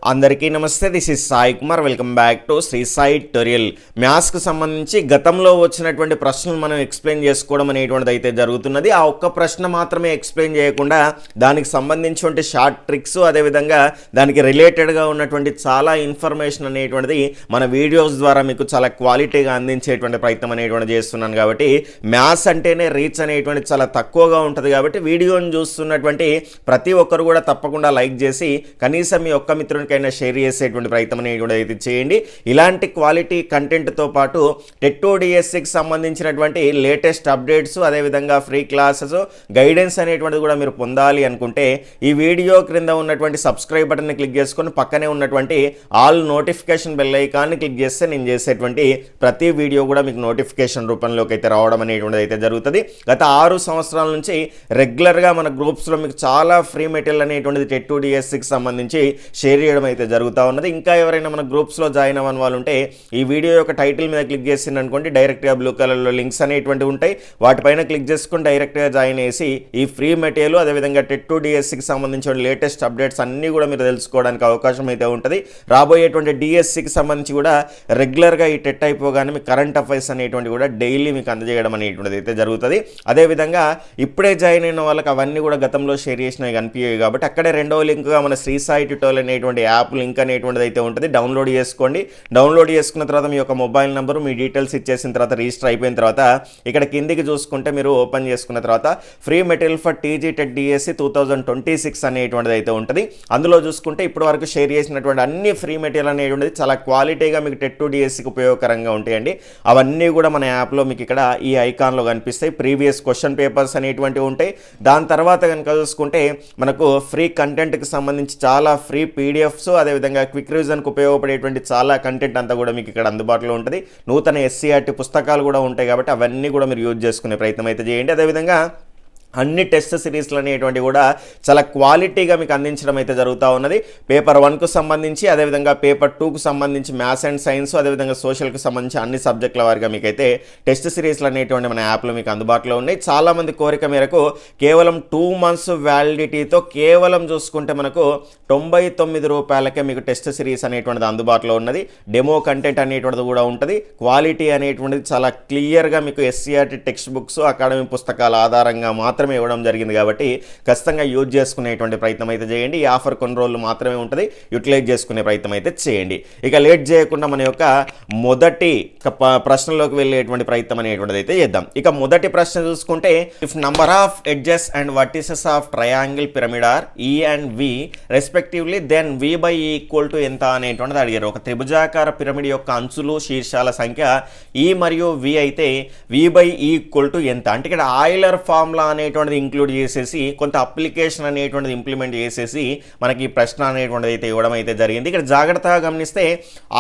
అందరికీ నమస్తే. This is Sai Kumar. Welcome back to Sri Sai tutorial. మ్యాథ్స్కి సంబంధించి గతంలో వచ్చినటువంటి ప్రశ్నలు మనం ఎక్స్ప్లెయిన్ చేసుకోవడం అనేటువంటిది అయితే జరుగుతున్నది. ఆ ఒక్క ప్రశ్న మాత్రమే ఎక్స్ప్లెయిన్ చేయకుండా దానికి సంబంధించినటువంటి షార్ట్ ట్రిక్స్, అదేవిధంగా దానికి రిలేటెడ్గా ఉన్నటువంటి చాలా ఇన్ఫర్మేషన్ అనేటువంటిది మన వీడియోస్ ద్వారా మీకు చాలా క్వాలిటీగా అందించేటువంటి ప్రయత్నం అనేటువంటిది చేస్తున్నాను. కాబట్టి మ్యాథ్స్ అంటేనే రీచ్ అనేటువంటి చాలా తక్కువగా ఉంటుంది. కాబట్టి వీడియోని చూస్తున్నటువంటి ప్రతి ఒక్కరు కూడా తప్పకుండా లైక్ చేసి కనీసం మీ ఒక్క మిత్రునికైనా షేర్ చేసేటువంటి ప్రయత్నం అనేది అయితే చేయండి. ఇలాంటి క్వాలిటీ కంటెంట్తో పాటు టెట్టో డిఎస్సికి సంబంధించినటువంటి లేటెస్ట్ అప్డేట్స్, అదేవిధంగా ఫ్రీ క్లాసెస్, గైడెన్స్ అనేటువంటిది కూడా మీరు పొందాలి అనుకుంటే ఈ వీడియో క్రింద ఉన్నటువంటి సబ్స్క్రైబ్ బటన్ని క్లిక్ చేసుకొని పక్కనే ఉన్నటువంటి ఆల్ నోటిఫికేషన్ బెల్ ఐకాన్ని క్లిక్ చేస్తే నేను చేసేటువంటి ప్రతి వీడియో కూడా మీకు నోటిఫికేషన్ రూపంలోకి అయితే రావడం అనేటువంటిది అయితే జరుగుతుంది. గత 6 సంవత్సరాల నుంచి రెగ్యులర్గా మన గ్రూప్స్లో మీకు చాలా ఫ్రీ మెటీరియల్ అనేటువంటిది టెట్టో డిఎస్సికి సంబంధించి షేర్ చేయడం అయితే జరుగుతూ ఉన్నది. ఇంకా ఎవరైనా మన గ్రూప్స్లో జాయిన్ అవ్వని వాళ్ళు ఉంటే ఈ వీడియో యొక్క టైటిల్ మీద క్లిక్ చేసింది అనుకోండి, డైరెక్ట్గా బ్లూ కలర్లో లింక్స్ అనేటువంటివి ఉంటాయి. వాటిపైన క్లిక్ చేసుకుని డైరెక్ట్గా జాయిన్ చేసి ఈ ఫ్రీ మెటీరియల్, అదేవిధంగా టెట్టో డిఎస్సికి సంబంధించిన లేటెస్ట్ అప్డేట్స్ అన్నీ కూడా మీరు తెలుసుకోవడానికి అవకాశం అయితే ఉంటుంది. రాబోయేటువంటి డిఎస్సికి సంబంధించి కూడా రెగ్యులర్గా ఈ టెట్ అయిపోగానే మీకు కరెంట్ అఫైర్స్ అనేటువంటి కూడా డైలీ మీకు అందజేయడం అనేటువంటిది అయితే జరుగుతుంది. అదేవిధంగా ఇప్పుడే జాయిన్ అయిన వాళ్ళకి అవన్నీ కూడా గతంలో షేర్ చేసినవి కనిపించాయి. కాబట్టి అక్కడే రెండవ లింక్గా మన శ్రీ సాయి ట్యూటోరియల్ అనేటువంటి యాప్ లింక్ అనేటువంటిది అయితే ఉంటుంది. డౌన్లోడ్ చేసుకోండి. డౌన్లోడ్ చేసుకున్న తర్వాత మీ యొక్క మొబైల్ నెంబరు, మీ డీటెయిల్స్ ఇచ్చేసిన తర్వాత రిజిస్టర్ అయిపోయిన తర్వాత ఇక్కడ కిందికి చూసుకుంటే మీరు ఓపెన్ చేసుకున్న తర్వాత free material for TG TET DSC 2026 అనేటువంటిది అయితే ఉంటుంది. అందులో చూసుకుంటే ఇప్పటి వరకు షేర్ చేసినటువంటి అన్ని ఫ్రీ మెటీరియల్ అనేటువంటిది చాలా క్వాలిటీగా మీకు టెట్టో డిఎస్సికి ఉపయోగకరంగా ఉంటాయండి. అవన్నీ కూడా మన యాప్లో మీకు ఇక్కడ ఈ ఐకాన్లో కనిపిస్తాయి. ప్రీవియస్ క్వశ్చన్ పేపర్స్ అనేటువంటివి ఉంటాయి. దాని తర్వాత కనుక చూసుకుంటే మనకు ఫ్రీ కంటెంట్కి సంబంధించి చాలా ఫ్రీ పీడిఎఫ్స్, అదేవిధంగా క్విక్ రివిజన్కి ఉపయోగపడేటువంటి చాలా కంటెంట్ అంతా కూడా మీకు ఇక్కడ అందుబాటులో ఉంటుంది. నూతన ఎస్సీఆర్టీ పుస్తకాలు కూడా ఉంటాయి. కాబట్టి అవన్నీ కూడా మీరు యూజ్ చేసుకునే ప్రయత్నం అయితే చేయండి. అదేవిధంగా అన్ని టెస్ట్ సిరీస్లు అనేటువంటివి కూడా చాలా క్వాలిటీగా మీకు అందించడం అయితే జరుగుతూ ఉన్నది. పేపర్ 1కు సంబంధించి, అదేవిధంగా పేపర్ 2కు సంబంధించి మ్యాథ్స్ అండ్ సైన్స్, అదేవిధంగా సోషల్కి సంబంధించి అన్ని సబ్జెక్టుల వారిగా మీకైతే టెస్ట్ సిరీస్లు అనేటువంటి మన యాప్లో మీకు అందుబాటులో ఉన్నాయి. చాలామంది కోరిక మేరకు కేవలం 2 months వ్యాలిడిటీతో కేవలం చూసుకుంటే మనకు 99 రూపాయలకే మీకు టెస్ట్ సిరీస్ అనేటువంటిది అందుబాటులో ఉన్నది. డెమో కంటెంట్ అనేటువంటిది కూడా ఉంటుంది. క్వాలిటీ అనేటువంటిది చాలా క్లియర్గా మీకు ఎస్సీఆర్టీ టెక్స్ట్ బుక్స్, అకాడమీ పుస్తకాల ఆధారంగా మాత్రమే ఇవ్వడం జరిగింది. కాబట్టి ఖచ్చితంగా యూజ్ చేసుకునేటువంటి ప్రయత్నం అయితే చేయండి. ఈ ఆఫర్ కొన్ని రోజులు మాత్రమే ఉంటుంది. యూటిలైజ్ చేసుకునే ప్రయత్నం అయితే చేయండి. ఇక లేట్ చేయకుండా మన యొక్క మొదటి ప్రశ్నలోకి వెళ్ళేటువంటి ప్రయత్నం అనేటువంటిది అయితే చేద్దాం. ఇక మొదటి ప్రశ్న చూసుకుంటే, if number of edges and vertices of triangle pyramid are E and V respectively, then V by E equal to ఎంత అనేటువంటిది అడిగారు. ఒక త్రిభుజాకార పిరమిడ్ యొక్క అంచులు, శీర్షాల సంఖ్య ఈ మరియు వి అయితే వి బై ఈ ఈక్వల్ టు ఎంత అంటే ఇక్కడ ఆయిలర్ ఫార్ములా అనేటువంటిది ఇంక్లూడ్ చేసేసి కొంత అప్లికేషన్ అనేటువంటిది ఇంప్లిమెంట్ చేసేసి మనకి ఈ ప్రశ్న అనేటువంటిది అయితే ఇవ్వడం అయితే జరిగింది. ఇక్కడ జాగ్రత్తగా గమనిస్తే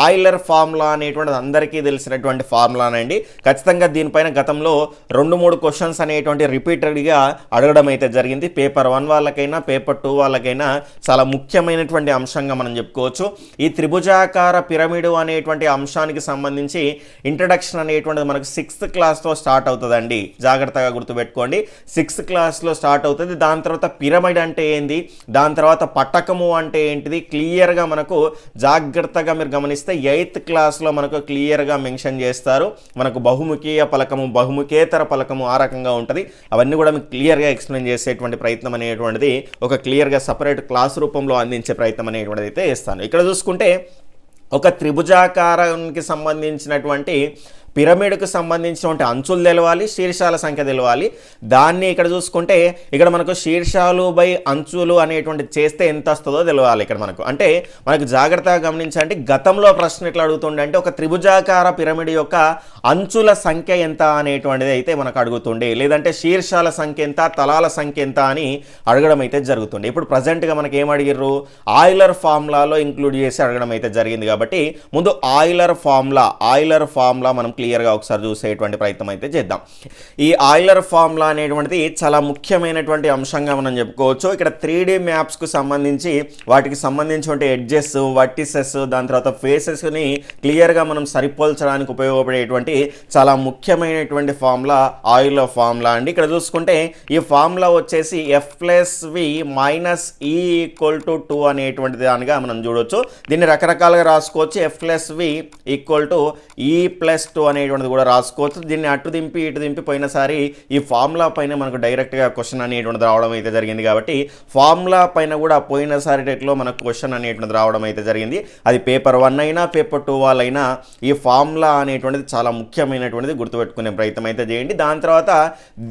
ఆయిలర్ ఫార్ములా అనేటువంటిది అందరికీ తెలిసినటువంటి ఫార్ములానండి. ఖచ్చితంగా దీనిపైన గతంలో 2-3 క్వశ్చన్స్ అనేటువంటి రిపీటెడ్గా అడగడం అయితే జరిగింది. పేపర్ 1 వాళ్ళకైనా పేపర్ 2 వాళ్ళకైనా చాలా ముఖ్యమైనటువంటి అంశంగా మనం చెప్పుకోవచ్చు. ఈ త్రిభుజాకార పిరమిడ్ అనేటువంటి అంశానికి సంబంధించి ఇంట్రడక్షన్ అనేటువంటిది మనకు 6th క్లాస్తో స్టార్ట్ అవుతుందండి. జాగ్రత్తగా గుర్తుపెట్టుకోండి. 6th క్లాస్లో స్టార్ట్ అవుతుంది. దాని తర్వాత పిరమిడ్ అంటే ఏంది, దాని తర్వాత పట్టకము అంటే ఏంటిది క్లియర్గా మనకు జాగ్రత్తగా మీరు గమనిస్తే 8th క్లాస్లో మనకు క్లియర్గా మెన్షన్ చేస్తారు. మనకు బహుముఖీయ పలకము, బహుముఖేతర పలకము ఆ రకంగా ఉంటుంది. అవన్నీ కూడా మీకు క్లియర్గా ఎక్స్ప్లెయిన్ చేసేటువంటి ప్రయత్నం అనేటువంటిది ఒక క్లియర్గా సపరేట్ క్లాస్ రూపంలో అందించే ప్రయత్నం అనేటువంటిది అయితే చేస్తాను. ఇక్కడ చూసుకుంటే ఒక త్రిభుజాకారానికి సంబంధించినటువంటి పిరమిడ్కు సంబంధించినటువంటి అంచులు తెలవాలి, శీర్షాల సంఖ్య తెలవాలి. దాన్ని ఇక్కడ చూసుకుంటే ఇక్కడ మనకు శీర్షాలు బై అంచులు అనేటువంటి చేస్తే ఎంత వస్తుందో తెలవాలి. ఇక్కడ మనకు అంటే మనకు జాగ్రత్తగా గమనించండి. గతంలో ప్రశ్న ఎట్లా అడుగుతుండే అంటే ఒక త్రిభుజాకార పిరమిడ్ యొక్క అంచుల సంఖ్య ఎంత అనేటువంటిది అయితే మనకు అడుగుతుండే, లేదంటే శీర్షాల సంఖ్య ఎంత, తలాల సంఖ్య ఎంత అని అడగడం అయితే జరుగుతుండే. ఇప్పుడు ప్రజెంట్గా మనకి ఏం అడిగిర్రు, ఆయిలర్ ఫార్ములాలో ఇంక్లూడ్ చేసి అడగడం అయితే జరిగింది. కాబట్టి ముందు ఆయిలర్ ఫార్ములా మనం క్లియర్గా ఒకసారి చూసేటువంటి ప్రయత్నం అయితే చేద్దాం. ఈ ఆయిలర్ ఫార్ములా అనేటువంటిది చాలా ముఖ్యమైనటువంటి అంశంగా మనం చెప్పుకోవచ్చు. ఇక్కడ 3D మ్యాప్స్కు సంబంధించి వాటికి సంబంధించిన ఎడ్జెస్, వర్టిసెస్, దాని తర్వాత ఫేసెస్ని క్లియర్గా మనం సరిపోల్చడానికి ఉపయోగపడేటువంటి చాలా ముఖ్యమైనటువంటి ఫార్ములా ఆయిలర్ ఫార్ములా అండి. ఇక్కడ చూసుకుంటే ఈ ఫార్ములా వచ్చేసి F+V - E = 2 అనేటువంటి దానిగా మనం చూడవచ్చు. దీన్ని రకరకాలుగా రాసుకోవచ్చు. F+V = E+2 అనేటువంటిది కూడా రాసుకోవచ్చు. దీన్ని అటు దింపి ఇటు దింపి పోయినసారి ఈ ఫార్ములా పైన మనకు డైరెక్ట్గా క్వశ్చన్ అనేటువంటిది రావడం అయితే జరిగింది. కాబట్టి ఫార్ములా పైన కూడా పోయినసారి టెట్లో మనకు క్వశ్చన్ అనేటువంటిది రావడం అయితే జరిగింది. అది పేపర్ 1 అయినా పేపర్ 2 వాళ్ళైనా ఈ ఫార్ములా అనేటువంటిది చాలా ముఖ్యమైనటువంటిది గుర్తుపెట్టుకునే ప్రయత్నం అయితే చేయండి. దాని తర్వాత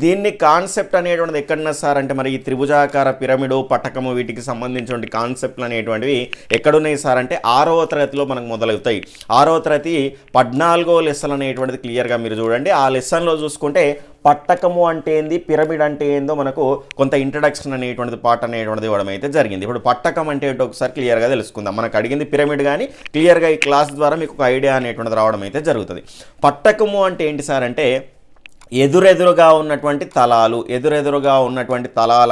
దీన్ని కాన్సెప్ట్ అనేటువంటిది ఎక్కడన్నా సార్ అంటే మరి ఈ త్రిభుజాకార పిరమిడు, పట్టకము వీటికి సంబంధించిన కాన్సెప్ట్లు అనేటువంటివి ఎక్కడున్నాయి సార్ అంటే 6వ తరగతిలో మనకు మొదలవుతాయి. 6వ తరగతి 14వ లెసన్ అనేటువంటిది క్లియర్గా మీరు చూడండి. ఆ లెసన్లో చూసుకుంటే పట్టకము అంటే ఏంది, పిరమిడ్ అంటే ఏందో మనకు కొంత ఇంట్రడక్షన్ అనేటువంటిది పార్ట్ అనేటువంటిది ఇవ్వడం అయితే జరిగింది. ఇప్పుడు పట్టకం అంటే ఏంటో ఒకసారి క్లియర్గా తెలుసుకుందాం. మనకు అడిగింది పిరమిడ్, కానీ క్లియర్గా ఈ క్లాస్ ద్వారా మీకు ఒక ఐడియా అనేటువంటిది రావడం అయితే జరుగుతుంది. పట్టకము అంటే ఏంటి సార్ అంటే ఎదురెదురుగా ఉన్నటువంటి తలాలు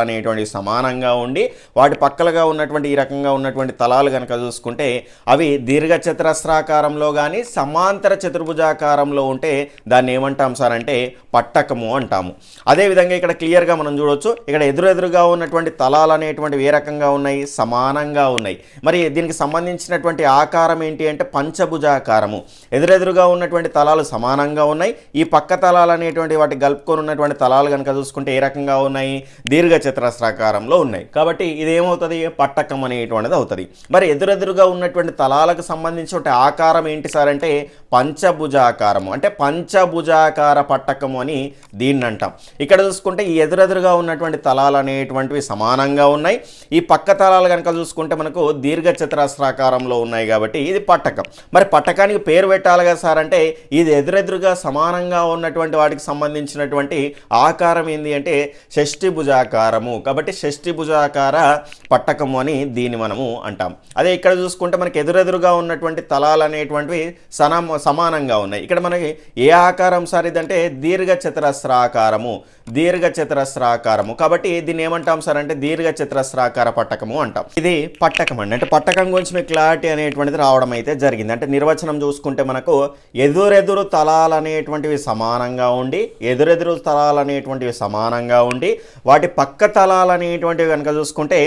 అనేటువంటి సమానంగా ఉండి వాటి పక్కలుగా ఉన్నటువంటి ఈ రకంగా ఉన్నటువంటి తలాలు కనుక చూసుకుంటే అవి దీర్ఘచతురస్రాకారంలో కానీ సమాంతర చతుర్భుజాకారంలో ఉంటే దాన్ని ఏమంటాం సార్ అంటే పట్టకము అంటాము. అదేవిధంగా ఇక్కడ క్లియర్గా మనం చూడవచ్చు. ఇక్కడ ఎదురెదురుగా ఉన్నటువంటి తలాలు అనేటువంటివి ఏ రకంగా ఉన్నాయి, సమానంగా ఉన్నాయి. మరి దీనికి సంబంధించినటువంటి ఆకారం ఏంటి అంటే పంచభుజాకారము. ఎదురెదురుగా ఉన్నటువంటి తలాలు సమానంగా ఉన్నాయి. ఈ పక్క తలాలు అనేటువంటి వాటి కలుపుకొని ఉన్నటువంటి తలాలు కనుక చూసుకుంటే ఏ రకంగా ఉన్నాయి, దీర్ఘచతురస్రాకారంలో ఉన్నాయి. కాబట్టి ఇది ఏమవుతుంది, పట్టకం అనేటువంటిది అవుతుంది. మరి ఎదురెదురుగా ఉన్నటువంటి తలాలకు సంబంధించిన ఆకారం ఏంటి సార్ అంటే పంచభుజాకారము. అంటే పంచభుజాకార పట్టకము అని దీన్ని అంటాం. ఇక్కడ చూసుకుంటే ఈ ఎదురెదురుగా ఉన్నటువంటి తలాలు అనేటువంటివి సమానంగా ఉన్నాయి. ఈ పక్క తలాలు కనుక చూసుకుంటే మనకు దీర్ఘచతురస్రాకారంలో ఉన్నాయి కాబట్టి ఇది పట్టకం. మరి పట్టకానికి పేరు పెట్టాలి కదా సార్ అంటే ఇది ఎదురెదురుగా సమానంగా ఉన్నటువంటి వాటికి సంబంధించినటువంటి ఆకారం ఏంది అంటే షష్ఠిభుజాకారము. కాబట్టి షష్ఠిభుజాకార పట్టకము అని దీన్ని మనము అంటాం. అదే ఇక్కడ చూసుకుంటే మనకి ఎదురెదురుగా ఉన్నటువంటి తలాలు అనేటువంటివి సమానంగా ఉన్నాయి. ఇక్కడ మనకి ఏ ఆకారం సార్ ఇదంటే దీర్ఘచతురస్రాకారము. కాబట్టి దీన్ని ఏమంటాం సార్ అంటే దీర్ఘచతురస్రాకార పట్టకము అంటాం. ఇది పట్టకం అండి. అంటే పట్టకం గురించి మీకు క్లారిటీ అనేటువంటిది రావడం అయితే జరిగింది. అంటే నిర్వచనం చూసుకుంటే మనకు ఎదురెదురు తలాలు అనేటువంటివి సమానంగా ఉండి వాటి పక్క తలాలు అనేటువంటివి కనుక చూసుకుంటే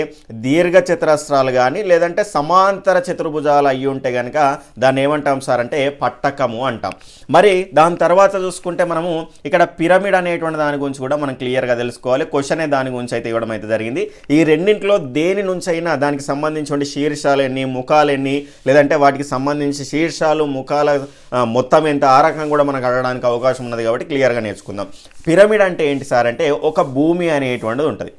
దీర్ఘచతురస్రాలు కానీ లేదంటే సమాంతర చతుర్భుజాలు అయ్యి ఉంటే కనుక దాన్ని ఏమంటాం సార్ అంటే పట్టకము అంటాం. మరి దాని తర్వాత చూసుకుంటే మనము ఇక్కడ పిరమిడ్ అనేటువంటి దాని గురించి కూడా మనం క్లియర్గా తెలుసుకోవాలి. క్వశ్చనే దాని గురించి అయితే ఇవ్వడం అయితే జరిగింది. ఈ రెండింటిలో దేని నుంచి అయినా దానికి సంబంధించిన శీర్షాలు ఎన్ని, ముఖాలు ఎన్ని, లేదంటే వాటికి సంబంధించి శీర్షాలు, ముఖాల మొత్తం ఎంత, ఆ రకం కూడా మనకు అడగడానికి అవకాశం ఉన్నది. కాబట్టి క్లియర్గా నేర్చుకుందాం. పిరమిడ్ అంటే ఏంటి సార్ అంటే ఒక భూమి అనేటువంటిది ఉంటుంది.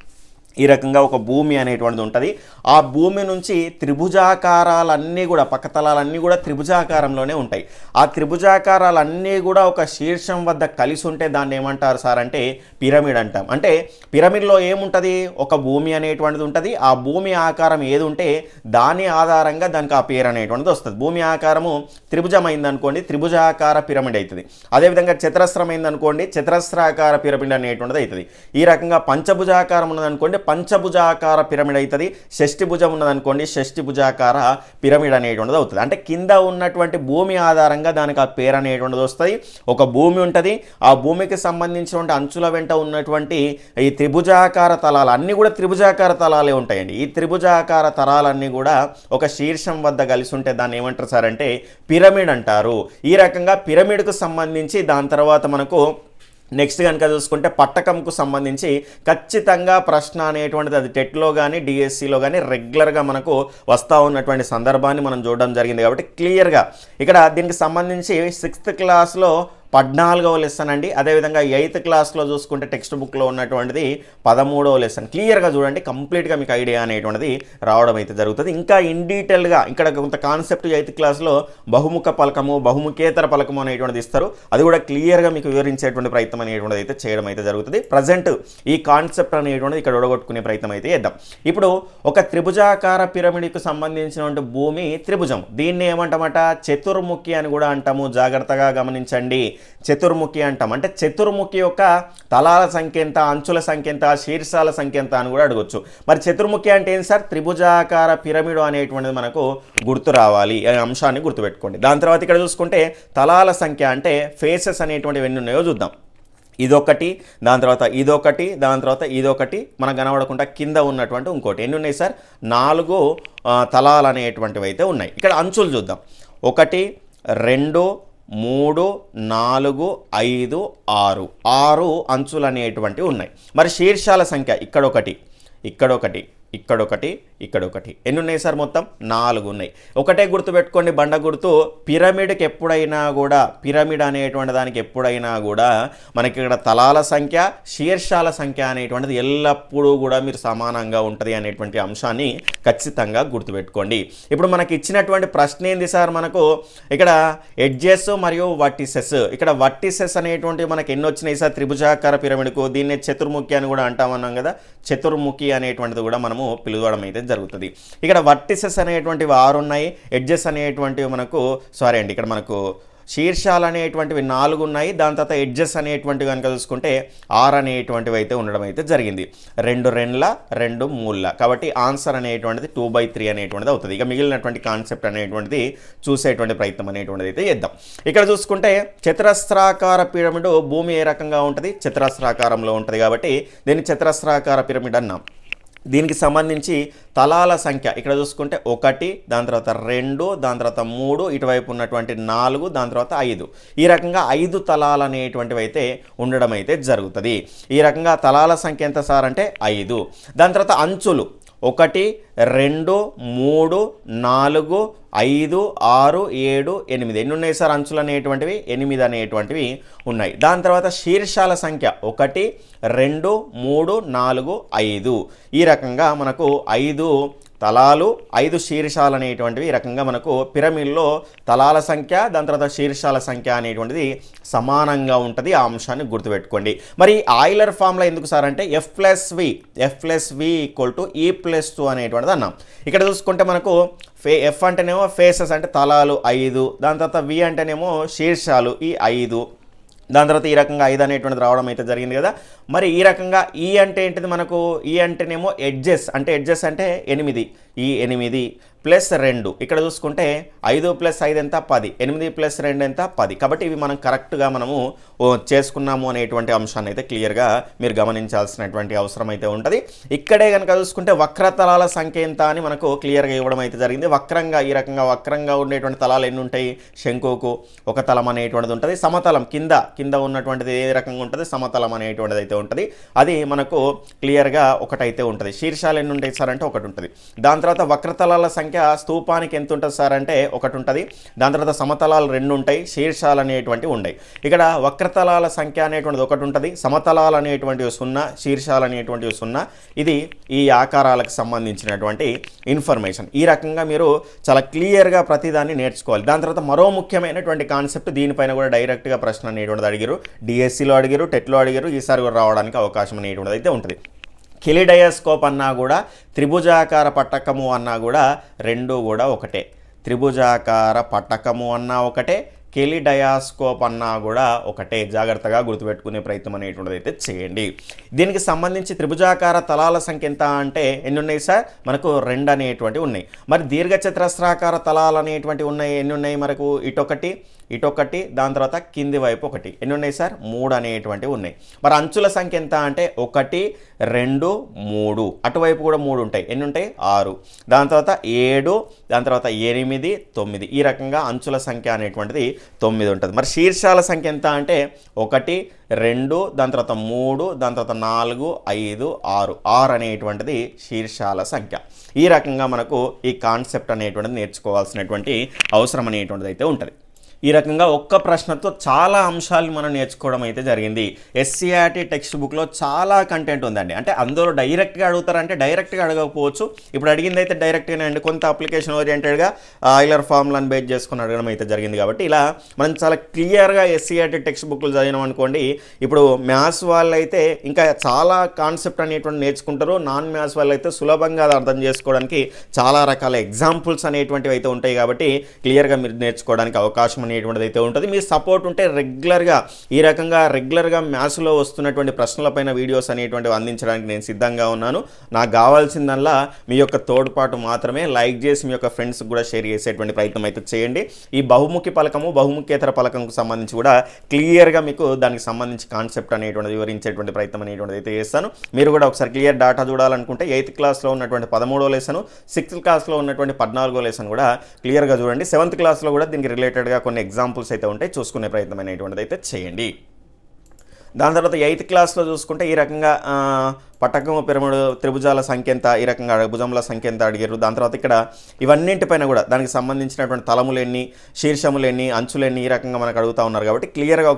ఈ రకంగా ఒక భూమి అనేటువంటిది ఉంటుంది. ఆ భూమి నుంచి త్రిభుజాకారాలన్నీ కూడా పక్కతలాలన్నీ కూడా త్రిభుజాకారంలోనే ఉంటాయి. ఆ త్రిభుజాకారాలన్నీ కూడా ఒక శీర్షం వద్ద కలిసి ఉంటే దాన్ని ఏమంటారు సార్ అంటే పిరమిడ్ అంటాం. అంటే పిరమిడ్లో ఏముంటుంది, ఒక భూమి అనేటువంటిది ఉంటుంది. ఆ భూమి ఆకారం ఏది ఉంటే దాని ఆధారంగా దానికి ఆ పేరు అనేటువంటిది వస్తుంది. భూమి ఆకారము త్రిభుజం అయిందనుకోండి, త్రిభుజాకార పిరమిడ్ అవుతుంది. అదేవిధంగా చతురస్రం అయిందనుకోండి, చతురస్రాకార పిరమిడ్ అనేటువంటిది అవుతుంది. ఈ రకంగా పంచభుజాకారం ఉన్నదనుకోండి, పంచభుజాకార పిరమిడ్ అవుతుంది. షష్ఠిభుజం ఉన్నదనుకోండి, షష్ఠిభుజాకార పిరమిడ్ అనేటువంటిది అవుతుంది. అంటే కింద ఉన్నటువంటి భూమి ఆధారంగా దానికి ఆ పేరు అనేటువంటిది వస్తుంది. ఒక భూమి ఉంటుంది. ఆ భూమికి సంబంధించినటువంటి అంచుల వెంట ఉన్నటువంటి ఈ త్రిభుజాకార తలాలు అన్నీ కూడా త్రిభుజాకార తలాలే ఉంటాయండి. ఈ త్రిభుజాకార తలాలన్నీ కూడా ఒక శీర్షం వద్ద కలిసి ఉంటే దాన్ని ఏమంటారు సార్ అంటే పిరమిడ్ అంటారు. ఈ రకంగా పిరమిడ్కు సంబంధించి దాని తర్వాత మనకు నెక్స్ట్ కనుక చూసుకుంటే పట్టకంకు సంబంధించి ఖచ్చితంగా ప్రశ్న అనేటువంటిది అది టెట్లో కానీ డిఎస్సిలో కానీ రెగ్యులర్గా మనకు వస్తూ ఉన్నటువంటి సందర్భాన్ని మనం చూడడం జరిగింది. కాబట్టి క్లియర్గా ఇక్కడ దీనికి సంబంధించి 6th క్లాస్లో 14వ లెసన్ అండి. అదేవిధంగా 8th క్లాస్లో చూసుకుంటే టెక్స్ట్ బుక్లో ఉన్నటువంటిది 13వ లెసన్. క్లియర్గా చూడండి, కంప్లీట్గా మీకు ఐడియా అనేటువంటిది రావడం అయితే జరుగుతుంది. ఇంకా ఇన్ డీటెయిల్గా ఇక్కడ కొంత కాన్సెప్ట్ 8th క్లాస్లో బహుముఖ పలకము, బహుముఖేతర పలకము అనేటువంటిది ఇస్తారు. అది కూడా క్లియర్గా మీకు వివరించేటువంటి ప్రయత్నం అనేటువంటిది అయితే చేయడం అయితే జరుగుతుంది. ప్రజెంట్ ఈ కాన్సెప్ట్ అనేటువంటిది ఇక్కడ ఒడగొట్టుకునే ప్రయత్నం అయితే చేద్దాం. ఇప్పుడు ఒక త్రిభుజాకార పిరమిడ్కు సంబంధించినటువంటి భూమి త్రిభుజం, దీన్ని ఏమంటామట చతుర్ముఖి అని కూడా అంటాము. జాగ్రత్తగా గమనించండి. చతుర్ముఖి అంటాం. అంటే చతుర్ముఖి యొక్క తలాల సంఖ్య ఎంత, అంచుల సంఖ్య ఎంత, శీర్షాల సంఖ్య ఎంత అని కూడా అడగొచ్చు. మరి చతుర్ముఖి అంటే ఏంటి సార్? త్రిభుజాకార పిరమిడ్ అనేటువంటిది మనకు గుర్తు రావాలి, ఈ అంశాన్ని గుర్తుపెట్టుకోండి. దాని తర్వాత ఇక్కడ చూసుకుంటే తలాల సంఖ్య అంటే ఫేసెస్ అనేటువంటివి ఎన్ని ఉన్నాయో చూద్దాం. ఇదొకటి, దాని తర్వాత ఇదొకటి, దాని తర్వాత ఇదొకటి, మనకు కనబడకుండా కింద ఉన్నటువంటి ఇంకోటి. ఎన్ని ఉన్నాయి సార్? 4 తలాలు అనేటువంటివి అయితే ఉన్నాయి. ఇక్కడ అంచులు చూద్దాం. 1 2 3 4 5 6 6 అంచులు అనేటువంటివి ఉన్నాయి. మరి శీర్షాల సంఖ్య ఇక్కడొకటి, ఇక్కడొకటి, ఇక్కడొకటి, ఇక్కడొకటి, ఎన్ని ఉన్నాయి సార్? మొత్తం 4 ఉన్నాయి. ఒకటే గుర్తుపెట్టుకోండి, బండ గుర్తు. పిరమిడ్కి ఎప్పుడైనా కూడా, పిరమిడ్ అనేటువంటి దానికి ఎప్పుడైనా కూడా మనకి ఇక్కడ తలాల సంఖ్య, శీర్షాల సంఖ్య అనేటువంటిది ఎల్లప్పుడూ కూడా మీరు సమానంగా ఉంటుంది అనేటువంటి అంశాన్ని ఖచ్చితంగా గుర్తుపెట్టుకోండి. ఇప్పుడు మనకి ఇచ్చినటువంటి ప్రశ్న ఏంది సార్? మనకు ఇక్కడ ఎడ్జెస్ మరియు వర్టిసెస్. ఇక్కడ వర్టిసెస్ అనేటువంటి మనకి ఎన్ని వచ్చినాయి సార్? త్రిభుజాకార పిరమిడ్కు దీన్నే చతుర్ముఖి అని కూడా అంటామన్నాం కదా. చతుర్ముఖి అనేటువంటిది కూడా మనము పిలువడం అయితే జరుగుతుంది. ఇక్కడ వర్టిసెస్ అనేటువంటివి 6 ఉన్నాయి, ఎడ్జెస్ అనేటువంటివి ఇక్కడ మనకు శీర్షాలు అనేటువంటివి 4 ఉన్నాయి. దాని తర్వాత ఎడ్జెస్ అనేటువంటివి కనుక చూసుకుంటే 6 అనేటువంటివి అయితే ఉండడం అయితే జరిగింది. 2 2ల 2 3ల. కాబట్టి ఆన్సర్ అనేటువంటిది 2/3 అనేటువంటిది అవుతుంది. ఇక మిగిలినటువంటి కాన్సెప్ట్ అనేటువంటిది చూసేటువంటి ప్రయత్నం అనేటువంటిది అయితే చేద్దాం. ఇక్కడ చూసుకుంటే చతురస్రాకార పిరమిడ్ భూమి ఏ రకంగా ఉంటుంది? చతురస్రాకారంలో ఉంటుంది. కాబట్టి దీన్ని చతురస్రాకార పిరమిడ్ అన్నాం. దీనికి సంబంధించి తలాల సంఖ్య ఇక్కడ చూసుకుంటే 1, దాని తర్వాత 2, దాని తర్వాత 3, ఇటువైపు ఉన్నటువంటి 4, దాని తర్వాత 5. ఈ రకంగా 5 తలాలు అనేటువంటివి అయితే ఉండడం అయితే జరుగుతుంది. ఈ రకంగా తలాల సంఖ్య ఎంత సార్ అంటే 5. దాని తర్వాత అంచులు 1 2 3 4 5 6 7 8. ఎన్ని ఉన్నాయి సార్ అంచులు అనేటువంటివి? 8 అనేటువంటివి ఉన్నాయి. దాని తర్వాత శీర్షాల సంఖ్య 1 2 3 4 5. ఈ రకంగా మనకు 5 తలాలు 5 శీర్షాలు అనేటువంటివి ఈ రకంగా మనకు పిరమిడ్లో తలాల సంఖ్య, దాని తర్వాత శీర్షాల సంఖ్య అనేటువంటిది సమానంగా ఉంటుంది. ఆ అంశాన్ని గుర్తుపెట్టుకోండి. మరి ఆయిలర్ ఫార్ములా ఎందుకు సార్ అంటే F+V = E+2 అనేటువంటిది అన్నాం. ఇక్కడ చూసుకుంటే మనకు F అంటేనేమో ఫేసెస్ అంటే తలాలు 5, దాని తర్వాత V అంటేనేమో శీర్షాలు ఈ 5, దాని తర్వాత ఈ రకంగా 5 అనేటువంటిది రావడం అయితే జరిగింది కదా. మరి ఈ రకంగా ఈ అంటే ఏంటిది? మనకు ఈ అంటేనేమో ఎడ్జెస్ అంటే 8, ఈ 8 ప్లస్ 2. ఇక్కడ చూసుకుంటే 5 + 5 ఎంత? 10. 8 + 2 ఎంత? 10. కాబట్టి ఇవి మనం కరెక్ట్గా మనము చేసుకున్నాము అనేటువంటి అంశాన్ని అయితే క్లియర్గా మీరు గమనించాల్సినటువంటి అవసరం అయితే ఉంటుంది. ఇక్కడే కనుక చూసుకుంటే వక్రతలాల సంఖ్య ఎంత అని మనకు క్లియర్గా ఇవ్వడం అయితే జరిగింది. వక్రంగా ఈ రకంగా వక్రంగా ఉండేటువంటి తలాలు ఎన్ని ఉంటాయి? శంకుకు ఒక తలం అనేటువంటిది ఉంటుంది. సమతలం కింద ఉన్నటువంటిది ఏ రకంగా ఉంటుంది? సమతలం అనేటువంటిది అయితే ఉంటుంది. అది మనకు క్లియర్గా ఒకటైతే ఉంటుంది. శీర్షాలు ఎన్ని ఉంటాయి సార్ అంటే 1 ఉంటుంది. దాని తర్వాత వక్రతలాల సంఖ్య స్తూపానికి ఎంత ఉంటుంది సార్ అంటే 1 ఉంటుంది. దాని తర్వాత సమతలాలు 2 ఉంటాయి, శీర్షాలు అనేటువంటివి ఉన్నాయి. ఇక్కడ వక్రతలాల సంఖ్య అనేటువంటిది 1 ఉంటుంది, సమతలాలు అనేటువంటివి 0, శీర్షాలు అనేటువంటివి 0. ఇది ఈ ఆకారాలకు సంబంధించినటువంటి ఇన్ఫర్మేషన్. ఈ రకంగా మీరు చాలా క్లియర్గా ప్రతిదాన్ని నేర్చుకోవాలి. దాని తర్వాత మరో ముఖ్యమైనటువంటి కాన్సెప్ట్, దీనిపైన కూడా డైరెక్ట్గా ప్రశ్న అనేటువంటిది అడిగారు, డిఎస్సిలో అడిగారు, టెట్లో అడిగారు, ఈసారి కూడా రావడానికి అవకాశం అనేటువంటిది అయితే ఉంటుంది. కెలిడయాస్కోప్ అన్నా కూడా, త్రిభుజాకార పట్టకము అన్నా కూడా 2 కూడా ఒకటే. త్రిభుజాకార పట్టకము అన్నా ఒకటే, కెలిడయాస్కోప్ అన్నా కూడా ఒకటే. జాగ్రత్తగా గుర్తుపెట్టుకునే ప్రయత్నం అనేటువంటిది అయితే చేయండి. దీనికి సంబంధించి త్రిభుజాకార తలాల సంఖ్య ఎంత అంటే ఎన్ని ఉన్నాయి సార్? మనకు 2 అనేటువంటివి ఉన్నాయి. మరి దీర్ఘచతురస్రాకార తలాలు అనేటువంటివి ఉన్నాయి. ఎన్ని ఉన్నాయి? మనకు ఇటొకటి, దాని తర్వాత కింది వైపు 1. ఎన్ని ఉన్నాయి సార్? 3 అనేటువంటివి ఉన్నాయి. మరి అంచుల సంఖ్య ఎంత అంటే 1 2 3, అటువైపు కూడా 3 ఉంటాయి. ఎన్ని ఉంటాయి? 6. దాని తర్వాత 7, దాని తర్వాత 8 9. ఈ రకంగా అంచుల సంఖ్య అనేటువంటిది 9 ఉంటుంది. మరి శీర్షాల సంఖ్య ఎంత అంటే 1 2, దాని తర్వాత 3, దాని తర్వాత 4 5 6 అనేటువంటిది శీర్షాల సంఖ్య. ఈ రకంగా మనకు ఈ కాన్సెప్ట్ అనేటువంటిది నేర్చుకోవాల్సినటువంటి అవసరం అనేటువంటిది అయితే ఉంటుంది. ఈ రకంగా ఒక్క ప్రశ్నతో చాలా అంశాలను మనం నేర్చుకోవడం అయితే జరిగింది. ఎస్సీఆర్టీ టెక్స్ట్ బుక్లో చాలా కంటెంట్ ఉందండి. అంటే అందులో డైరెక్ట్గా అడుగుతారంటే డైరెక్ట్గా అడగకపోవచ్చు. ఇప్పుడు అడిగింది అయితే డైరెక్ట్గానే అండి. కొంత అప్లికేషన్ ఓరియంటెడ్గా ఆయిలర్ ఫార్ములాను బేస్ చేసుకుని అడగడం అయితే జరిగింది. కాబట్టి ఇలా మనం చాలా క్లియర్గా ఎస్సీఆర్టీ టెక్స్ట్ బుక్లు చదివినాం అనుకోండి, ఇప్పుడు మ్యాథ్స్ వాళ్ళు అయితే ఇంకా చాలా కాన్సెప్ట్ అనేటువంటి నేర్చుకుంటారు. నాన్ మ్యాథ్స్ వాళ్ళు అయితే సులభంగా అర్థం చేసుకోవడానికి చాలా రకాల ఎగ్జాంపుల్స్ అనేటువంటివి అయితే ఉంటాయి. కాబట్టి క్లియర్గా మీరు నేర్చుకోవడానికి అవకాశం అనేటువంటిది అయితే ఉంటుంది. మీ సపోర్ట్ ఉంటే రెగ్యులర్గా మ్యాథ్స్లో వస్తున్నటువంటి ప్రశ్నలపైన వీడియోస్ అనేటువంటివి అందించడానికి నేను సిద్ధంగా ఉన్నాను. నాకు కావాల్సిందల్లా మీ యొక్క తోడ్పాటు మాత్రమే. లైక్ చేసి మీ యొక్క ఫ్రెండ్స్కి కూడా షేర్ చేసేటువంటి ప్రయత్నం అయితే చేయండి. ఈ బహుముఖి పలకము బహుముఖేతర పలకంకు సంబంధించి కూడా క్లియర్గా మీకు దానికి సంబంధించి కాన్సెప్ట్ అనేటువంటిది వివరించేటువంటి ప్రయత్నం అనేటువంటిది అయితే చేస్తాను. మీరు కూడా ఒకసారి క్లియర్ డాటా చూడాలనుకుంటే 8th క్లాస్లో ఉన్నటువంటి 13వ లెసన్, 6th క్లాస్లో ఉన్నటువంటి 14వ లెసన్ కూడా క్లియర్గా చూడండి. 7th క్లాస్లో కూడా దీనికి రిలేటెడ్గా కొన్ని ఎగ్జాంపుల్స్ అయితే ఉంటాయి, చూసుకునే ప్రయత్నం అనేటువంటిది అయితే చేయండి. దాని తర్వాత 8th క్లాస్లో చూసుకుంటే ఈ రకంగా పటకము పిరమిడ్ త్రిభుజాల సంఖ్య ఎంత, ఈ రకంగా భుజముల సంఖ్య ఎంత అడిగారు. దాని తర్వాత ఇక్కడ ఇవన్నింటిపైన కూడా దానికి సంబంధించినటువంటి తలములు ఎన్ని, శీర్షములు ఎన్ని, అంచులు ఎన్ని, ఈ రకంగా మనకు అడుగుతూ ఉన్నారు. కాబట్టి క్లియర్గా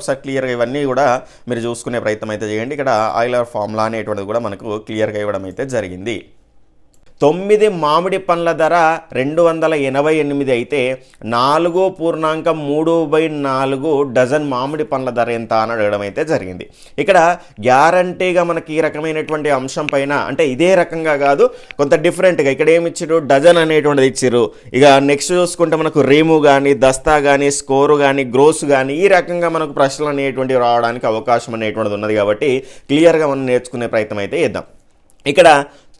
ఇవన్నీ కూడా మీరు చూసుకునే ప్రయత్నం అయితే చేయండి. ఇక్కడ ఆయిలర్ ఫార్ములా అనేటువంటిది కూడా మనకు క్లియర్గా ఇవ్వడం అయితే జరిగింది. 9 మామిడి పండ్ల ధర 288 అయితే 4.34 డజన్ మామిడి పండ్ల ధర ఎంత అని అడగడం అయితే జరిగింది. ఇక్కడ గ్యారంటీగా మనకి ఈ రకమైనటువంటి అంశం పైన, అంటే ఇదే రకంగా కాదు, కొంత డిఫరెంట్గా ఇక్కడ ఏమి ఇచ్చారు, డజన్ అనేటువంటిది ఇచ్చారు. ఇక నెక్స్ట్ చూసుకుంటే మనకు రేము కానీ, దస్తా కానీ, స్కోరు కానీ, గ్రోస్ కానీ, ఈ రకంగా మనకు ప్రశ్నలు అనేటువంటివి రావడానికి అవకాశం అనేటువంటిది ఉన్నది. కాబట్టి క్లియర్గా మనం నేర్చుకునే ప్రయత్నం అయితే చేద్దాం. ఇక్కడ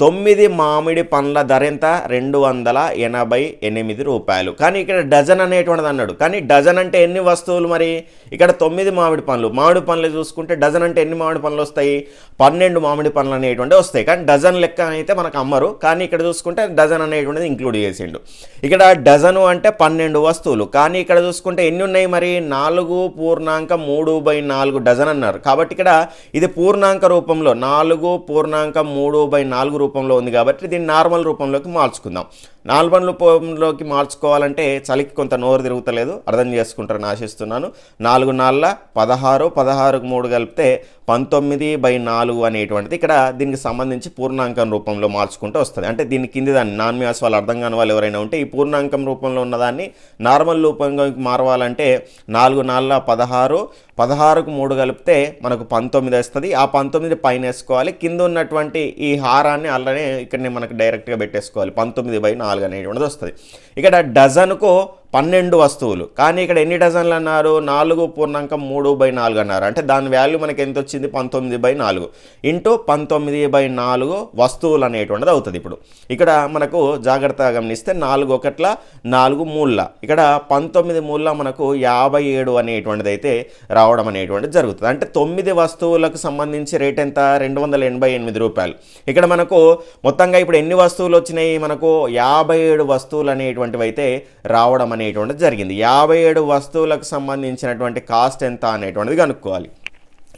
9 మామిడి పండ్ల ధర ఎంత, 288 రూపాయలు. కానీ ఇక్కడ డజన్ అనేటువంటిది అన్నాడు. కానీ డజన్ అంటే ఎన్ని వస్తువులు? మరి ఇక్కడ 9 మామిడి పండ్లు చూసుకుంటే డజన్ అంటే ఎన్ని మామిడి పండ్లు వస్తాయి? 12 మామిడి పండ్లు అనేటువంటివి వస్తాయి. కానీ డజన్ లెక్క అయితే మనకు అమ్మరు. కానీ ఇక్కడ చూసుకుంటే డజన్ అనేటువంటిది ఇంక్లూడ్ చేసిండు. ఇక్కడ డజను అంటే 12 వస్తువులు. కానీ ఇక్కడ చూసుకుంటే ఎన్ని ఉన్నాయి? మరి 4.34 డజన్ అన్నారు. కాబట్టి ఇక్కడ ఇది పూర్ణాంక రూపంలో 4.34 రూపంలో ఉంది. కాబట్టి దీన్ని నార్మల్ రూపంలోకి మార్చుకుందాం. నార్మల్ రూపంలోకి మార్చుకోవాలంటే చలికి కొంత నోరు తిరుగుతలేదు, అర్థం చేసుకుంటారని ఆశిస్తున్నాను. 4 4 16, 16కు 3 కలిపితే 19/4 అనేటువంటిది ఇక్కడ దీనికి సంబంధించి పూర్ణాంకం రూపంలో మార్చుకుంటూ వస్తుంది. అంటే దీని కింది దాన్ని నాన్ మ్యాథ్స్ వాళ్ళు అర్థం కాని వాళ్ళు ఎవరైనా ఉంటే ఈ పూర్ణాంకం రూపంలో ఉన్నదాన్ని నార్మల్ రూపంలోకి మారవాలంటే 4 4 16, 16కు 3 కలిపితే మనకు 19 వస్తుంది. ఆ 19 పైన వేసుకోవాలి. కింద ఉన్నటువంటి ఈ హారాన్ని అలానే ఇక్కడ మనకు డైరెక్ట్గా పెట్టేసుకోవాలి. 19/4 అనేటువంటిది వస్తుంది. ఇక్కడ డజన్కు 12 వస్తువులు. కానీ ఇక్కడ ఎన్ని డజన్లు అన్నారు? 4.34 అన్నారు. అంటే దాని వాల్యూ మనకి ఎంత వచ్చింది? 19/4 ఇంటూ 19/4 వస్తువులు అనేటువంటిది అవుతుంది. ఇప్పుడు ఇక్కడ మనకు జాగ్రత్తగా గమనిస్తే 4 1 4 3 ఇక్కడ 19 3 మనకు 57 అనేటువంటిది అయితే రావడం అనేటువంటిది జరుగుతుంది. అంటే 9 వస్తువులకు సంబంధించి రేట్ ఎంత? 288 రూపాయలు. ఇక్కడ మనకు మొత్తంగా ఇప్పుడు ఎన్ని వస్తువులు వచ్చినాయి? మనకు 57 వస్తువులు అనేటువంటివి అయితే రావడం అనేటువంటిది జరిగింది. 57 వస్తువులకు సంబంధించినటువంటి కాస్ట్ ఎంత అనేటువంటిది కనుక్కోవాలి.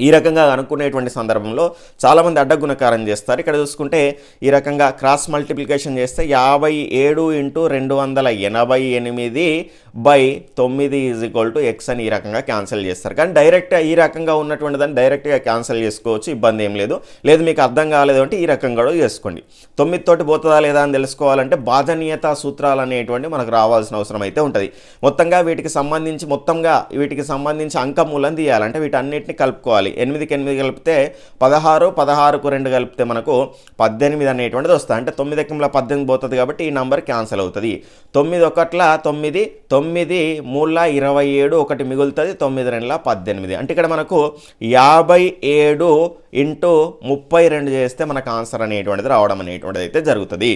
ఈ రకంగా అనుకునేటువంటి సందర్భంలో చాలామంది అడ్డగుణకారం చేస్తారు. ఇక్కడ చూసుకుంటే ఈ రకంగా క్రాస్ మల్టిప్లికేషన్ చేస్తే 57 × 288/9 x అని ఈ రకంగా క్యాన్సిల్ చేస్తారు. కానీ డైరెక్ట్గా ఈ రకంగా ఉన్నటువంటి దాన్ని డైరెక్ట్గా క్యాన్సిల్ చేసుకోవచ్చు, ఇబ్బంది ఏం లేదు. లేదు మీకు అర్థం కాలేదు అంటే ఈ రకంగా కూడా చేసుకోండి. 9 తోటి పోతుందా లేదా అని తెలుసుకోవాలంటే భాజనీయత సూత్రాలు అనేటువంటి మనకు రావాల్సిన అవసరం అయితే ఉంటుంది. మొత్తంగా వీటికి సంబంధించి అంకమూలం తీయాలంటే వీటన్నిటిని కలుపుకోవాలి. 8కి 8 కలిపితే 16, 16కు 2 కలిపితే మనకు 18 అనేటువంటిది వస్తుంది. అంటే 9 ఎక్కడంలో 18 పోతుంది కాబట్టి ఈ నంబర్ క్యాన్సిల్ అవుతుంది. 9 1 9, 9 3 27, 1 మిగులుతుంది, 9 2 18. అంటే ఇక్కడ మనకు 57 × 32 చేస్తే మనకు ఆన్సర్ అనేటువంటిది రావడం అనేటువంటిది అయితే జరుగుతుంది.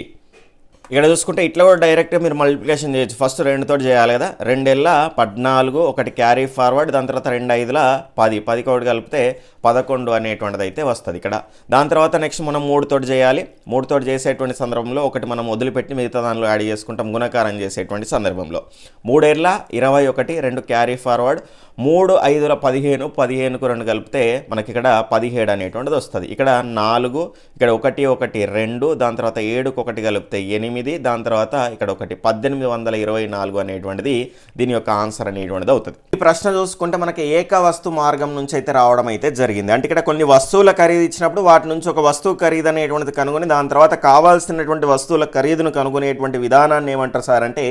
ఇక్కడ చూసుకుంటే ఇట్లా కూడా డైరెక్ట్గా మీరు మల్టిప్లికేషన్ చేయొచ్చు. ఫస్ట్ 2 తోటి చేయాలి కదా. 2 ఏళ్ళ 14, 1 క్యారీ ఫార్వర్డ్, దాని తర్వాత 2 5 10, 10 కోటి కలిపితే 11 అనేటువంటిది అయితే వస్తుంది ఇక్కడ. దాని తర్వాత నెక్స్ట్ మనం 3 తోటి చేయాలి. 3 తోటి చేసేటువంటి సందర్భంలో ఒకటి మనం వదిలిపెట్టి మిగతా దానిలో యాడ్ చేసుకుంటాం గుణకారం చేసేటువంటి సందర్భంలో. 3 ఏళ్ళ 21, 2 క్యారీ ఫార్వర్డ్, 3 5 15, 15కు 2 కలిపితే మనకి ఇక్కడ 17 అనేటువంటిది వస్తుంది. ఇక్కడ 4, ఇక్కడ 1 1 2, దాని తర్వాత 7కు 1 కలిపితే 8, దాని తర్వాత ఇక్కడ 1 1824 అనేటువంటిది దీని యొక్క ఆన్సర్ అనేటువంటిది అవుతుంది. ఈ ప్రశ్న చూసుకుంటే మనకి ఏక వస్తు మార్గం నుంచి అయితే రావడం అయితే జరిగింది. అంటే ఇక్కడ కొన్ని వస్తువుల ఖరీదు ఇచ్చినప్పుడు వాటి నుంచి ఒక వస్తువు ఖరీదు అనేటువంటిది కనుగొని దాని తర్వాత కావాల్సినటువంటి వస్తువుల ఖరీదును కనుగొనేటువంటి విధానాన్ని ఏమంటారు సార్ అంటే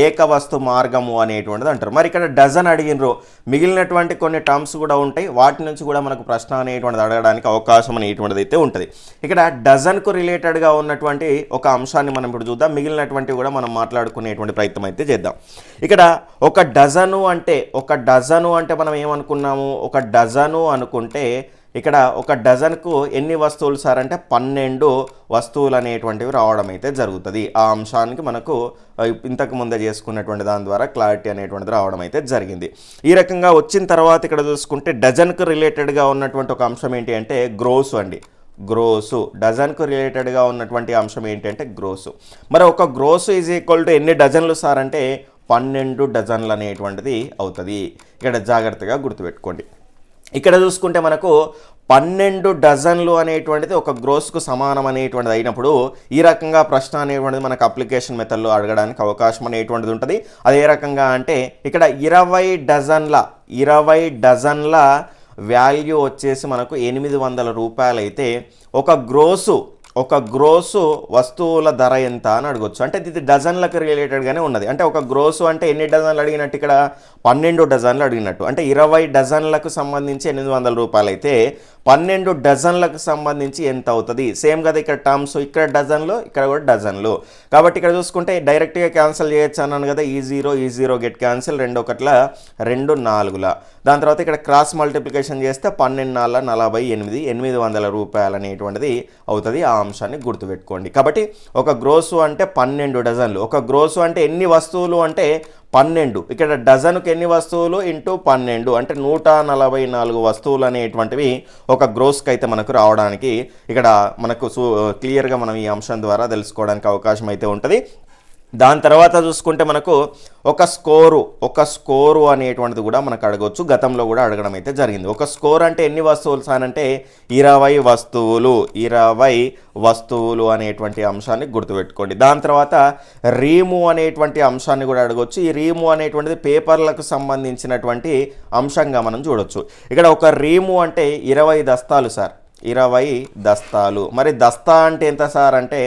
ఏక వస్తు మార్గము అనేటువంటిది అంటారు. మరి ఇక్కడ డజన్ అడిగినరు, మిగిలినటువంటి కొన్ని టర్మ్స్ కూడా ఉంటాయి, వాటి నుంచి కూడా మనకు ప్రశ్న అనేటువంటిది అడగడానికి అవకాశం అనేటువంటిది అయితే ఉంటుంది. ఇక్కడ డజన్కు రిలేటెడ్గా ఉన్నటువంటి ఒక అంశాన్ని మనం ఇప్పుడు చూద్దాం, మిగిలినటువంటివి కూడా మనం మాట్లాడుకునేటువంటి ప్రయత్నం అయితే చేద్దాం. ఇక్కడ ఒక డజను అంటే మనం ఏమనుకున్నాము, ఒక డజను అనుకుంటే ఇక్కడ ఒక డజన్కు ఎన్ని వస్తువులు సార్ అంటే 12 వస్తువులు అనేటువంటివి రావడం అయితే జరుగుతుంది. ఆ అంశానికి మనకు ఇంతకు ముందే చేసుకున్నటువంటి దాని ద్వారా క్లారిటీ అనేటువంటిది రావడం అయితే జరిగింది. ఈ రకంగా వచ్చిన తర్వాత ఇక్కడ చూసుకుంటే డజన్కు రిలేటెడ్గా ఉన్నటువంటి ఒక అంశం ఏంటి అంటే గ్రోసు అండి. గ్రోసు డజన్కు రిలేటెడ్గా ఉన్నటువంటి అంశం ఏంటంటే గ్రోసు. మరి ఒక గ్రోసు ఈజ్ ఈక్వల్ టు ఎన్ని డజన్లు సార్ అంటే 12 డజన్లు అనేటువంటిది అవుతుంది. ఇక్కడ జాగ్రత్తగా గుర్తుపెట్టుకోండి. ఇక్కడ చూసుకుంటే మనకు 12 డజన్లు అనేటువంటిది ఒక గ్రోస్కు సమానం అనేటువంటిది అయినప్పుడు ఈ రకంగా ప్రశ్న అనేటువంటిది మనకు అప్లికేషన్ మెథడ్లో అడగడానికి అవకాశం అనేటువంటిది ఉంటుంది. అదే రకంగా అంటే ఇక్కడ 20 డజన్ల వాల్యూ వచ్చేసి మనకు 800 రూపాయలు అయితే ఒక గ్రోసు వస్తువుల ధర ఎంత అని అడగొచ్చు. అంటే ఇది డజన్లకు రిలేటెడ్గానే ఉన్నది. అంటే ఒక గ్రోసు అంటే ఎన్ని డజన్లు అడిగినట్టు, ఇక్కడ 12 డజన్లు అడిగినట్టు. అంటే 20 డజన్లకు సంబంధించి 800 రూపాయలు అయితే 12 డజన్లకు సంబంధించి ఎంత అవుతుంది? సేమ్ కదా ఇక్కడ టర్మ్స్, ఇక్కడ డజన్లు, ఇక్కడ కూడా డజన్లు. కాబట్టి ఇక్కడ చూసుకుంటే డైరెక్ట్గా క్యాన్సిల్ చేయొచ్చు అన్నాను కదా, ఈ జీరో గెట్ క్యాన్సిల్, 2 1 2 4. దాని తర్వాత ఇక్కడ క్రాస్ మల్టిప్లికేషన్ చేస్తే 12 4 48 800 రూపాయలు అనేటువంటిది అవుతుంది. ఆ అంశాన్ని గుర్తుపెట్టుకోండి. కాబట్టి ఒక గ్రోసు అంటే 12 డజన్లు. ఒక గ్రోసు అంటే ఎన్ని వస్తువులు అంటే 12. ఇక్కడ డజన్కు ఎన్ని వస్తువులు ఇంటూ 12 అంటే 144 వస్తువులు అనేటువంటివి ఒక గ్రోస్కి అయితే మనకు రావడానికి ఇక్కడ మనకు క్లియర్గా మనం ఈ అంశం ద్వారా తెలుసుకోవడానికి అవకాశం అయితే ఉంటుంది. దాని తర్వాత చూసుకుంటే మనకు ఒక స్కోరు అనేటువంటిది కూడా మనకు అడగవచ్చు. గతంలో కూడా అడగడం అయితే జరిగింది. ఒక స్కోర్ అంటే ఎన్ని వస్తువులు సార్ అంటే 20 వస్తువులు అనేటువంటి అంశాన్ని గుర్తుపెట్టుకోండి. దాని తర్వాత రీము అనేటువంటి అంశాన్ని కూడా అడగవచ్చు. ఈ రీము అనేటువంటిది పేపర్లకు సంబంధించినటువంటి అంశంగా మనం చూడొచ్చు. ఇక్కడ ఒక రీము అంటే 20 దస్తాలు సార్, 20 దస్తాలు. మరి దస్తా అంటే ఎంత సార్ అంటే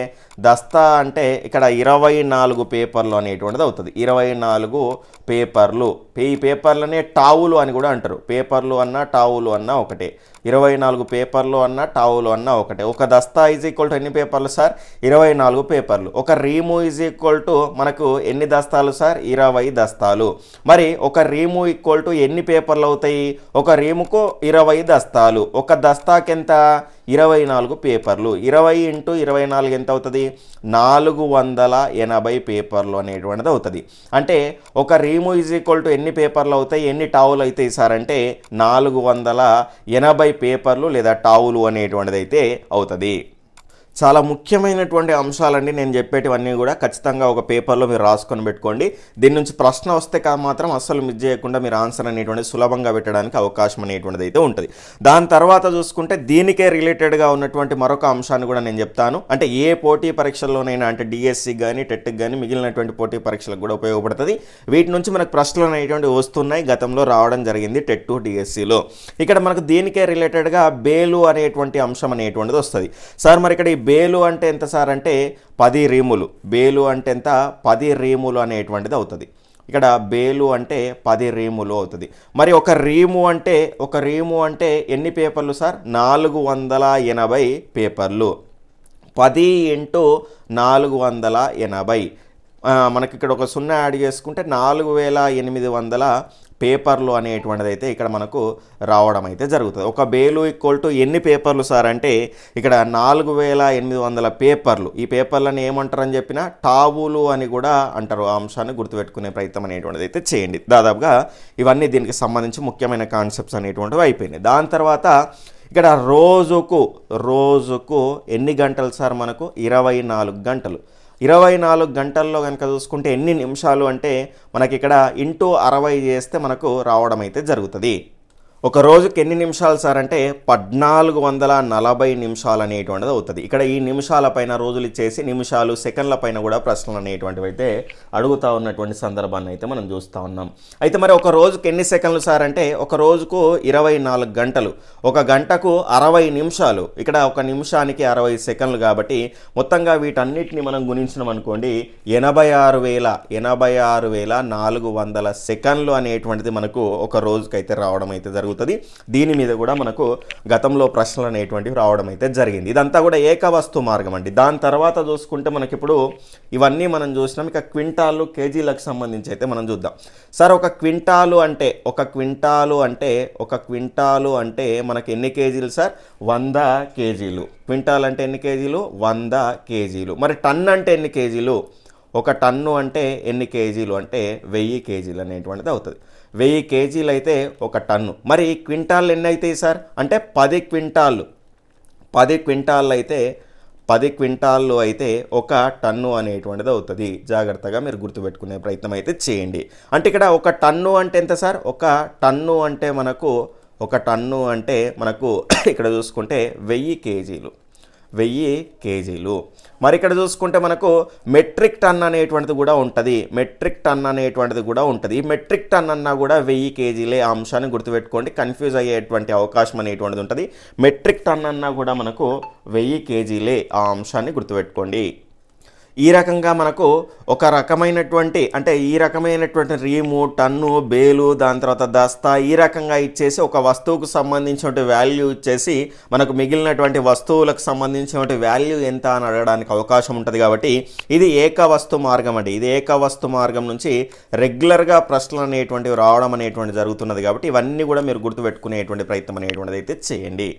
దస్తా అంటే ఇక్కడ 24 పేపర్లు అనేటువంటిది అవుతుంది. 24 పేపర్లు. ఈ పేపర్లనే టావులు అని కూడా అంటారు. పేపర్లు అన్నా టావులు అన్నా ఒకటే. 24 పేపర్లు అన్నా టావులు అన్నా ఒకటే. ఒక దస్తా ఈజ్ ఈక్వల్ టు ఎన్ని పేపర్లు సార్? 24 పేపర్లు. ఒక రీము ఈజ్ ఈక్వల్ టు మనకు ఎన్ని దస్తాలు సార్? 20 దస్తాలు. మరి ఒక రీము ఈక్వల్ టు ఎన్ని పేపర్లు అవుతాయి? ఒక రీముకు 20 దస్తాలు. ఒక దస్తాకి ఎంత? 24 పేపర్లు. 20 ఇంటూ 24 ఎంత అవుతుంది? 480 పేపర్లు అనేటువంటిది అవుతుంది. అంటే ఒక రీము ఈజ్ ఈక్వల్ టు ఎన్ని పేపర్లు అవుతాయి, ఎన్ని టావులు అవుతాయి సార్ అంటే 480 పేపర్లు లేదా టావులు అనేటువంటిది అయితే అవుతుంది. చాలా ముఖ్యమైనటువంటి అంశాలండి నేను చెప్పేటివన్నీ కూడా. ఖచ్చితంగా ఒక పేపర్లో మీరు రాసుకొని పెట్టుకోండి. దీని నుంచి ప్రశ్న వస్తే మాత్రం అస్సలు మిస్ చేయకుండా మీరు ఆన్సర్ అనేటువంటిది సులభంగా పెట్టడానికి అవకాశం అనేటువంటిది అయితే ఉంటుంది. దాని తర్వాత చూసుకుంటే దీనికే రిలేటెడ్గా ఉన్నటువంటి మరొక అంశాన్ని కూడా నేను చెప్తాను. అంటే ఏ పోటీ పరీక్షల్లోనైనా అంటే డిఎస్సి కానీ టెట్కి కానీ మిగిలినటువంటి పోటీ పరీక్షలకు కూడా ఉపయోగపడుతుంది. వీటి నుంచి మనకు ప్రశ్నలు అనేటువంటివి వస్తున్నాయి, గతంలో రావడం జరిగింది టెట్ డిఎస్సిలో. ఇక్కడ మనకు దీనికే రిలేటెడ్గా బేలు అనేటువంటి అంశం అనేటువంటిది వస్తుంది. సార్ మరి ఇక్కడ బేలు అంటే ఎంత సార్ అంటే 10 రీములు. బేలు అంటే ఎంత? 10 రీములు అనేటువంటిది అవుతుంది. ఇక్కడ బేలు అంటే 10 రీములు అవుతుంది. మరి ఒక రీము అంటే ఎన్ని పేపర్లు సార్? 480 పేపర్లు. 10 ఇంటూ 480. మనకి ఇక్కడ ఒక 0 యాడ్ చేసుకుంటే 4800 పేపర్లు అనేటువంటిది అయితే ఇక్కడ మనకు రావడం అయితే జరుగుతుంది. ఒక బేలు ఈక్వల్ టు ఎన్ని పేపర్లు సార్ అంటే ఇక్కడ 4800 పేపర్లు. ఈ పేపర్లను ఏమంటారని చెప్పినా టావులు అని కూడా అంటారు. ఆ అంశాన్ని గుర్తుపెట్టుకునే ప్రయత్నం అనేటువంటిది అయితే చేయండి. దాదాపుగా ఇవన్నీ దీనికి సంబంధించి ముఖ్యమైన కాన్సెప్ట్స్ అనేటువంటివి అయిపోయినాయి. దాని తర్వాత ఇక్కడ రోజుకు ఎన్ని గంటలు సార్? మనకు 24 గంటలు. 24 గంటల్లో కనుక చూసుకుంటే ఎన్ని నిమిషాలు అంటే మనకి ఇక్కడ ఇంటూ 60 చేస్తే మనకు రావడం అయితే జరుగుతుంది. ఒక రోజుకి ఎన్ని నిమిషాలు సార్ అంటే 1440 నిమిషాలు అనేటువంటిది అవుతుంది. ఇక్కడ ఈ నిమిషాల పైన రోజులు ఇచ్చేసి నిమిషాలు సెకండ్ల పైన కూడా ప్రశ్నలు అనేటువంటివి అయితే అడుగుతూ ఉన్నటువంటి సందర్భాన్ని అయితే మనం చూస్తూ ఉన్నాం. అయితే మరి ఒక రోజుకి ఎన్ని సెకండ్లు సార్ అంటే ఒక రోజుకు 24 గంటలు, ఒక గంటకు 60 నిమిషాలు, ఇక్కడ ఒక నిమిషానికి 60 సెకండ్లు కాబట్టి మొత్తంగా వీటన్నిటిని మనం గుణించినాం అనుకోండి 86,400 సెకండ్లు అనేటువంటిది మనకు ఒక రోజుకైతే రావడం అయితే జరుగుతుంది. దీని మీద కూడా మనకు గతంలో ప్రశ్నలు అనేటువంటివి రావడం అయితే జరిగింది. ఇదంతా కూడా ఏకవస్తు మార్గం అండి. దాని తర్వాత చూసుకుంటే మనకిప్పుడు ఇవన్నీ మనం చూసినాం. ఇక క్వింటాలు కేజీలకు సంబంధించి అయితే మనం చూద్దాం. సార్ ఒక క్వింటాలు అంటే మనకి ఎన్ని కేజీలు సార్? 100 కేజీలు. క్వింటాల్ అంటే ఎన్ని కేజీలు? 100 కేజీలు. మరి టన్ అంటే ఎన్ని కేజీలు? ఒక టన్ను అంటే ఎన్ని కేజీలు అంటే 1000 కేజీలు అనేటువంటిది అవుతుంది. 1000 కేజీలు అయితే ఒక టన్ను. మరి క్వింటాల్ ఎన్ని అవుతాయి సార్ అంటే 10 క్వింటాళ్ళు. 10 క్వింటాళ్ళు అయితే ఒక టన్ను అనేటువంటిది అవుతుంది. జాగ్రత్తగా మీరు గుర్తుపెట్టుకునే ప్రయత్నం అయితే చేయండి. అంటే ఇక్కడ ఒక టన్ను అంటే ఎంత సార్? ఒక టన్ను అంటే మనకు ఇక్కడ చూసుకుంటే 1000 కేజీలు. 1000 కేజీలు. మరి ఇక్కడ చూసుకుంటే మనకు మెట్రిక్ టన్ అనేటువంటిది కూడా ఉంటుంది. ఈ మెట్రిక్ టన్ అన్నా కూడా 1000 కేజీలే. ఆ అంశాన్ని గుర్తుపెట్టుకోండి, కన్ఫ్యూజ్ అయ్యేటువంటి అవకాశం అనేటువంటిది ఉంటుంది. మెట్రిక్ టన్ అన్నా కూడా మనకు 1000 కేజీలే. ఆ అంశాన్ని గుర్తుపెట్టుకోండి. ఈ రకంగా మనకు ఒక రకమైనటువంటి రీము, టన్ను, బేలు, దాని తర్వాత దస్తా, ఈ రకంగా ఇచ్చేసి ఒక వస్తువుకు సంబంధించినటువంటి వాల్యూ ఇచ్చేసి మనకు మిగిలినటువంటి వస్తువులకు సంబంధించినటువంటి వాల్యూ ఎంత అని అడగడానికి అవకాశం ఉంటుంది. కాబట్టి ఇది ఏకవస్తు మార్గం అండి. ఇది ఏకవస్తు మార్గం నుంచి రెగ్యులర్గా ప్రశ్నలు అనేటువంటివి రావడం అనేటువంటి జరుగుతున్నది. కాబట్టి ఇవన్నీ కూడా మీరు గుర్తుపెట్టుకునేటువంటి ప్రయత్నం అనేటువంటిది అయితే చేయండి.